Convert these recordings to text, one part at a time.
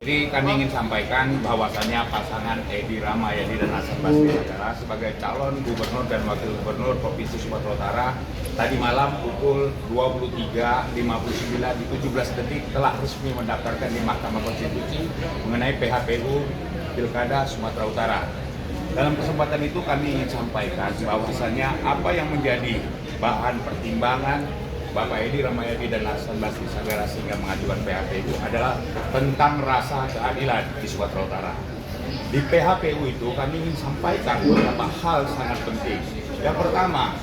Jadi kami ingin sampaikan bahwasannya pasangan Edi Rahmayadi dan Hasan Basri Sagala sebagai calon gubernur dan wakil gubernur Provinsi Sumatera Utara tadi malam pukul 23.59 di 17 detik telah resmi mendaftarkan di Mahkamah Konstitusi mengenai PHPU Pilkada Sumatera Utara. Dalam kesempatan itu kami ingin sampaikan bahwasannya apa yang menjadi bahan pertimbangan Bapak Edi Rahmayadi dan Hasan Basri Sagala sehingga mengajukan PHPU adalah tentang rasa keadilan di Sumatera Utara. Di PHPU itu kami ingin sampaikan beberapa hal sangat penting. Yang pertama,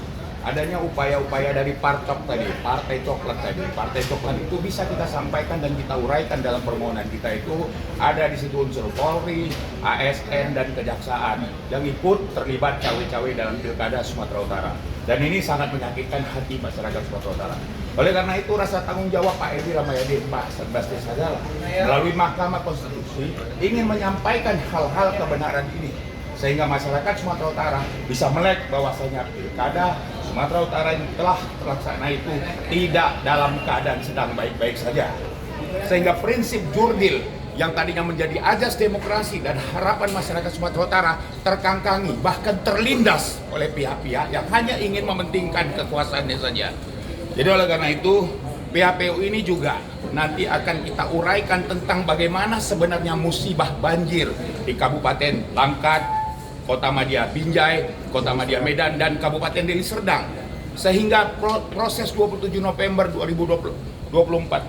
adanya upaya-upaya dari Partok tadi, Partai Coklat tadi. Partai Coklat itu bisa kita sampaikan dan kita uraikan dalam permohonan kita itu ada di situ unsur Polri, ASN dan Kejaksaan yang ikut terlibat cawe-cawe dalam Pilkada Sumatera Utara. Dan ini sangat menyakitkan hati masyarakat Sumatera Utara. Oleh karena itu rasa tanggung jawab Pak Edi Rahmayadi dan Pak Hasan Basri Sagala melalui Mahkamah Konstitusi ingin menyampaikan hal-hal kebenaran ini sehingga masyarakat Sumatera Utara bisa melek bahwasanya Pilkada Sumatera Utara yang telah terlaksana itu tidak dalam keadaan sedang baik-baik saja. Sehingga prinsip jurdil yang tadinya menjadi ajas demokrasi dan harapan masyarakat Sumatera Utara terkangkangi, bahkan terlindas oleh pihak-pihak yang hanya ingin mementingkan kekuasaannya saja. Jadi oleh karena itu, PHPU ini juga nanti akan kita uraikan tentang bagaimana sebenarnya musibah banjir di Kabupaten Langkat, Kota Madya Binjai, Kota Madya Medan, dan Kabupaten Deli Serdang. Sehingga proses 27 November 2024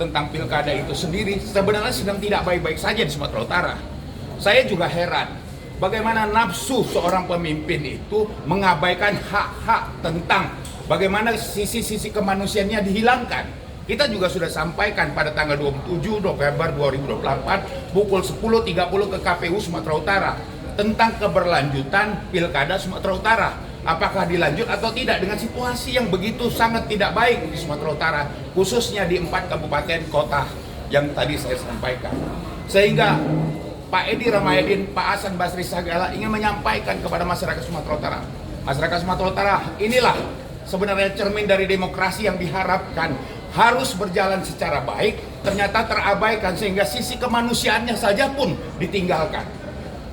tentang pilkada itu sendiri sebenarnya sedang tidak baik-baik saja di Sumatera Utara. Saya juga heran bagaimana nafsu seorang pemimpin itu mengabaikan hak-hak tentang bagaimana sisi-sisi kemanusiaannya dihilangkan. Kita juga sudah sampaikan pada tanggal 27 November 2024 pukul 10.30 ke KPU Sumatera Utara tentang keberlanjutan pilkada Sumatera Utara. Apakah dilanjut atau tidak dengan situasi yang begitu sangat tidak baik di Sumatera Utara, khususnya di 4 kabupaten kota yang tadi saya sampaikan. Sehingga Pak Edi Rahmayadi dan Pak Hasan Basri Sagala ingin menyampaikan kepada masyarakat Sumatera Utara. Masyarakat Sumatera Utara, inilah sebenarnya cermin dari demokrasi yang diharapkan harus berjalan secara baik, ternyata terabaikan sehingga sisi kemanusiaannya saja pun ditinggalkan.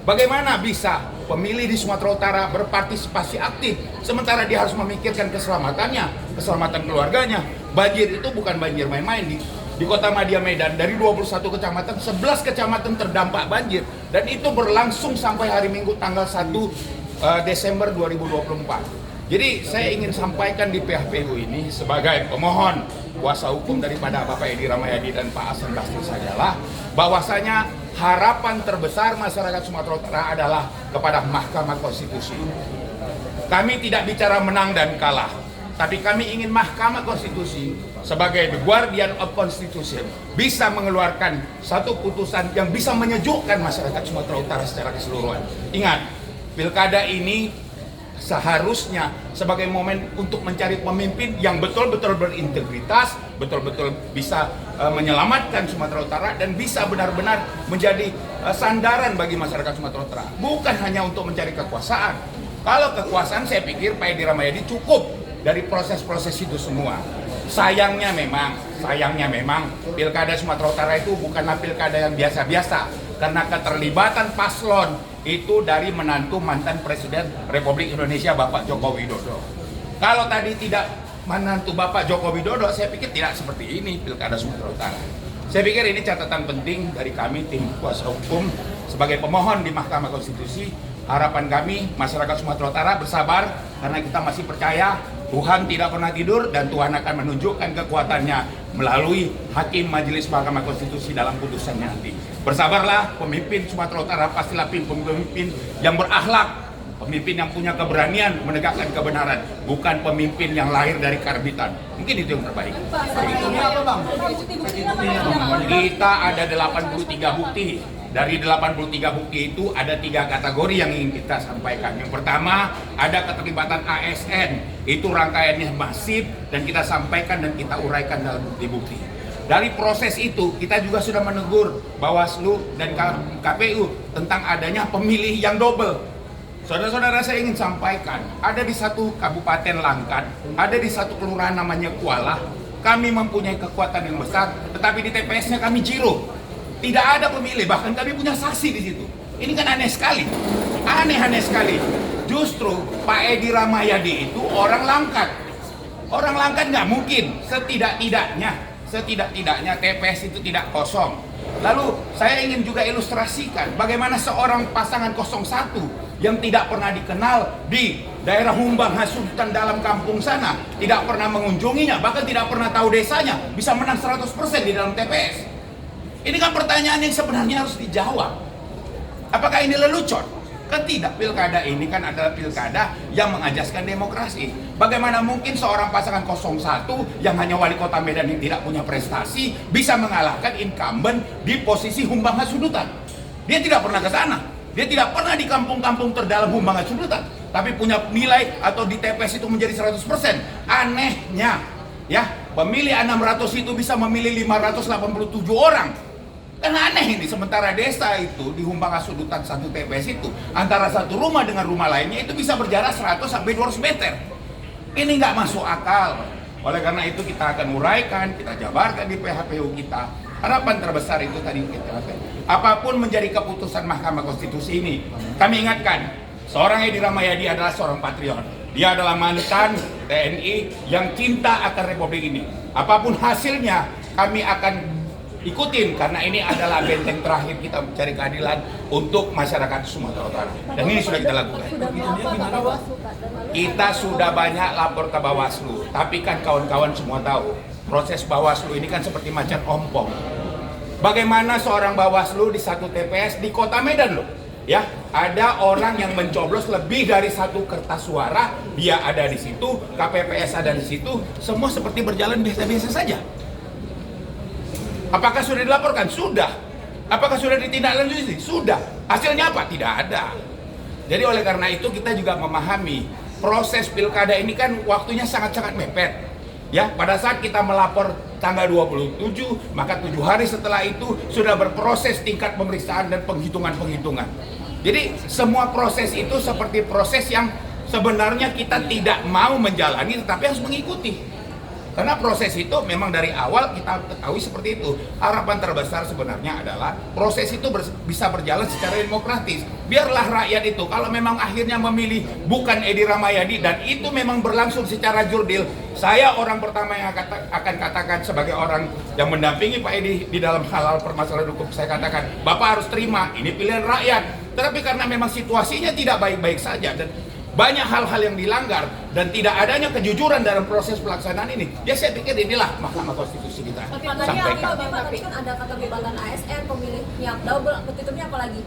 Bagaimana bisa pemilih di Sumatera Utara berpartisipasi aktif sementara dia harus memikirkan keselamatannya, keselamatan keluarganya. Banjir itu bukan banjir main-main di Kota Madya Medan, dari 21 kecamatan, 11 kecamatan terdampak banjir dan itu berlangsung sampai hari Minggu tanggal 1 Desember 2024. Jadi saya ingin sampaikan di PHPU ini sebagai pemohon kuasa hukum daripada Bapak Edi Rahmayadi dan Pak Hasan Basri Sagala bahwasanya harapan terbesar masyarakat Sumatera Utara adalah kepada Mahkamah Konstitusi. Kami tidak bicara menang dan kalah, tapi kami ingin Mahkamah Konstitusi sebagai the guardian of Constitution bisa mengeluarkan satu putusan yang bisa menyejukkan masyarakat Sumatera Utara secara keseluruhan. Ingat, pilkada ini seharusnya sebagai momen untuk mencari pemimpin yang betul-betul berintegritas, betul-betul bisa menyelamatkan Sumatera Utara dan bisa benar-benar menjadi sandaran bagi masyarakat Sumatera Utara. Bukan hanya untuk mencari kekuasaan. Kalau kekuasaan saya pikir Pak Edi Rahmayadi cukup dari proses-proses itu semua. Sayangnya memang pilkada Sumatera Utara itu bukanlah pilkada yang biasa-biasa karena keterlibatan paslon itu dari menantu mantan Presiden Republik Indonesia Bapak Joko Widodo. Kalau tadi tidak menantu Bapak Joko Widodo, saya pikir tidak seperti ini pilkada Sumatera Utara. Saya pikir ini catatan penting dari kami tim kuasa hukum sebagai pemohon di Mahkamah Konstitusi. Harapan kami masyarakat Sumatera Utara bersabar karena kita masih percaya Tuhan tidak pernah tidur dan Tuhan akan menunjukkan kekuatannya melalui Hakim Majelis Mahkamah Konstitusi dalam putusannya nanti. Bersabarlah, pemimpin Sumatera Utara pastilah pemimpin yang berakhlak, pemimpin yang punya keberanian menegakkan kebenaran, bukan pemimpin yang lahir dari karbitan. Mungkin itu yang terbaik. Kita ada 83 bukti. Dari 83 bukti itu ada 3 kategori yang ingin kita sampaikan. Yang pertama, ada keterlibatan ASN. Itu rangkaiannya masif dan kita sampaikan dan kita uraikan dalam bukti-bukti. Dari proses itu, kita juga sudah menegur Bawaslu dan KPU tentang adanya pemilih yang double. Saudara-saudara, saya ingin sampaikan, ada di satu kabupaten Langkat, ada di satu kelurahan namanya Kuala, kami mempunyai kekuatan yang besar, tetapi di TPS-nya kami zero. Tidak ada pemilih, bahkan kami punya saksi di situ. Ini kan aneh sekali. Aneh sekali. Justru Pak Edi Rahmayadi itu orang langkat. Orang langkat nggak mungkin. Setidak-tidaknya TPS itu tidak kosong. Lalu saya ingin juga ilustrasikan bagaimana seorang pasangan 01 yang tidak pernah dikenal di daerah Humbang Hasuntan dalam kampung sana, tidak pernah mengunjunginya, bahkan tidak pernah tahu desanya, bisa menang 100% di dalam TPS. Ini kan pertanyaan yang sebenarnya harus dijawab. Apakah ini lelucon? Kan tidak, pilkada ini kan adalah pilkada yang mengajaskan demokrasi. Bagaimana mungkin seorang pasangan 01 yang hanya wali kota Medan yang tidak punya prestasi bisa mengalahkan incumbent di posisi Humbang Hasundutan? Dia tidak pernah ke sana. Dia tidak pernah di kampung-kampung terdalam Humbang Hasundutan, tapi punya nilai atau di TPS itu menjadi 100%. Anehnya, ya, pemilih 600 itu bisa memilih 587 orang. Kan aneh ini, sementara desa itu di Humbang Hasundutan satu TPS itu antara satu rumah dengan rumah lainnya itu bisa berjarak 100 sampai 200 meter. Ini nggak masuk akal. Oleh karena itu kita akan uraikan, kita jabarkan di PHPU kita. Harapan terbesar itu tadi kita lakukan. Apapun menjadi keputusan Mahkamah Konstitusi ini, kami ingatkan, seorang Edi Rahmayadi adalah seorang patriot. Dia adalah mantan TNI yang cinta akan Republik ini. Apapun hasilnya, kami akan ikutin, karena ini adalah benteng terakhir kita mencari keadilan untuk masyarakat Sumatera Utara. Dan ini sudah kita lakukan. Kita sudah banyak lapor ke Bawaslu, tapi kan kawan-kawan semua tahu, proses Bawaslu ini kan seperti macan ompong. Bagaimana seorang Bawaslu di satu TPS di Kota Medan loh, ya, ada orang yang mencoblos lebih dari satu kertas suara, dia ada di situ, KPPS ada di situ, semua seperti berjalan biasa-biasa saja. Apakah sudah dilaporkan? Sudah. Apakah sudah ditindaklanjuti? Sudah. Hasilnya apa? Tidak ada. Jadi oleh karena itu kita juga memahami proses pilkada ini kan waktunya sangat-sangat mepet. Ya, pada saat kita melapor tanggal 27, maka 7 hari setelah itu sudah berproses tingkat pemeriksaan dan penghitungan-penghitungan. Jadi semua proses itu seperti proses yang sebenarnya kita tidak mau menjalani tetapi harus mengikuti. Karena proses itu memang dari awal kita ketahui seperti itu. Harapan terbesar sebenarnya adalah proses itu bisa berjalan secara demokratis. Biarlah rakyat itu, kalau memang akhirnya memilih bukan Edi Rahmayadi dan itu memang berlangsung secara jurdil, saya orang pertama yang akan katakan sebagai orang yang mendampingi Pak Edi di dalam hal permasalahan hukum, saya katakan, Bapak harus terima, ini pilihan rakyat. Tetapi karena memang situasinya tidak baik-baik saja dan banyak hal-hal yang dilanggar dan tidak adanya kejujuran dalam proses pelaksanaan ini, ya saya pikir inilah Mahkamah Konstitusi kita sampaikan. Tapi kan ada keterlibatan ASN, pemilihnya double, petitumnya apa lagi?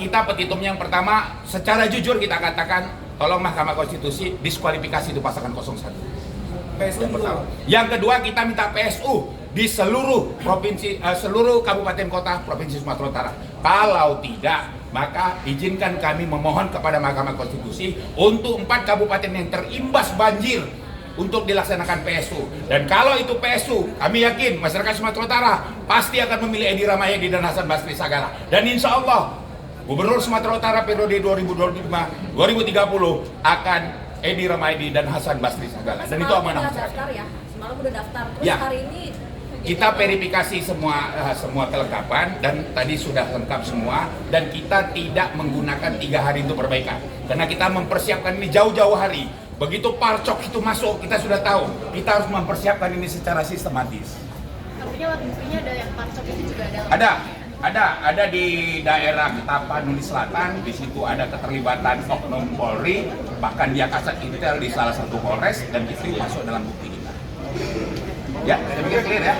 Kita petitumnya yang pertama, secara jujur kita katakan, tolong Mahkamah Konstitusi diskualifikasi itu pasangan 01. PSU yang pertama. Yang kedua, kita minta PSU di seluruh provinsi, seluruh kabupaten kota provinsi Sumatera Utara. Kalau tidak, maka izinkan kami memohon kepada Mahkamah Konstitusi untuk 4 kabupaten yang terimbas banjir untuk dilaksanakan PSU. Dan kalau itu PSU, kami yakin masyarakat Sumatera Utara pasti akan memilih Edi Rahmayadi dan Hasan Basri Sagala. Dan insya Allah Gubernur Sumatera Utara periode 2025-2030 akan Edi Rahmayadi dan Hasan Basri Sagala. Dan itu amanah masyarakat. Ya? Semalam udah daftar, terus ya. Hari ini kita verifikasi semua kelengkapan dan tadi sudah lengkap semua, dan kita tidak menggunakan 3 hari untuk perbaikan karena kita mempersiapkan ini jauh-jauh hari. Begitu parcok itu masuk, kita sudah tahu kita harus mempersiapkan ini secara sistematis. Artinya waktu buktinya ada yang parcok itu juga ada? Ada di daerah Tapanuli Selatan. Di situ ada keterlibatan oknum Polri, bahkan dia kasat intel di salah satu Polres, dan itu masuk dalam bukti kita. Ya, saya pikir clear ya.